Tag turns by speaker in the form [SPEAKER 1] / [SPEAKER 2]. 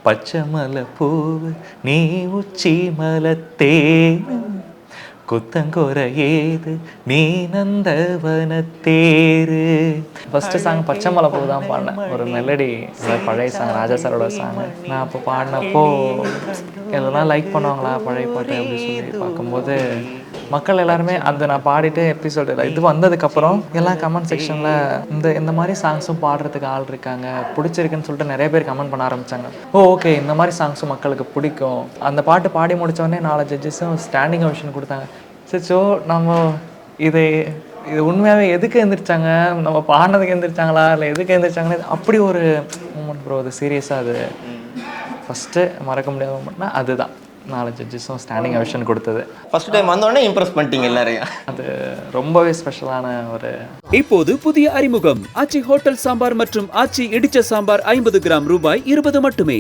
[SPEAKER 1] பச்சை மலை பூவு நீ உச்சி மலத்தேனு குத்தங்கோர ஏது நீ நந்தவனத்தேரு. ஃபஸ்ட்டு சாங் பச்சை மலை பூ தான் பாடினேன். ஒரு மெலடி, பழைய சாங், ராஜா சாரோட சாங். நான் அப்போ பாடினப்போ எல்லாம் லைக் பண்ணுவாங்களா பழைய பாட்டு அப்படின்னு சொல்லி பார்க்கும்போது மக்கள் எல்லாருமே அந்த நான் பாடிட்டு எபிசோடு இது வந்ததுக்கப்புறம் எல்லாம் கமெண்ட் செக்ஷனில் இந்த மாதிரி சாங்ஸும் பாடுறதுக்கு ஆள் இருக்காங்க, பிடிச்சிருக்குன்னு சொல்லிட்டு நிறைய பேர் கமெண்ட் பண்ண ஆரம்பித்தாங்க. ஓகே, இந்த மாதிரி சாங்ஸும் மக்களுக்கு பிடிக்கும். அந்த பாட்டு பாடி முடித்தோடனே 4 ஜட்ஜஸும் ஸ்டாண்டிங் ஓவேஷன் கொடுத்தாங்க. சரி, ஸோ நம்ம இது உண்மையாகவே எதுக்கு எழுந்திரிச்சாங்க, நம்ம பாடினதுக்கு எழுந்திரிச்சாங்களா இல்லை எதுக்கு எழுந்திரிச்சாங்கன்னு அப்படி ஒரு மூமெண்ட் ப்ரோ. அது சீரியஸாக அது ஃபஸ்ட்டு மறக்க முடியாத மூமெண்ட்னா அதுதான். 4 ஜட்ஜஸும் ஸ்டாண்டிங் ஓவேஷன் கொடுத்தது.
[SPEAKER 2] ஃபர்ஸ்ட் டைம் வந்தோடனே இம்ப்ரெஸ் பண்ணிட்டீங்க எல்லாரையும்.
[SPEAKER 1] அது ரொம்பவே ஸ்பெஷலான ஒரு.
[SPEAKER 3] இப்போது புதிய அறிமுகம் ஆச்சி ஹோட்டல் சாம்பார் மற்றும் ஆச்சி இடிச்ச சாம்பார் 50 கிராம் ரூபாய் 20 மட்டுமே.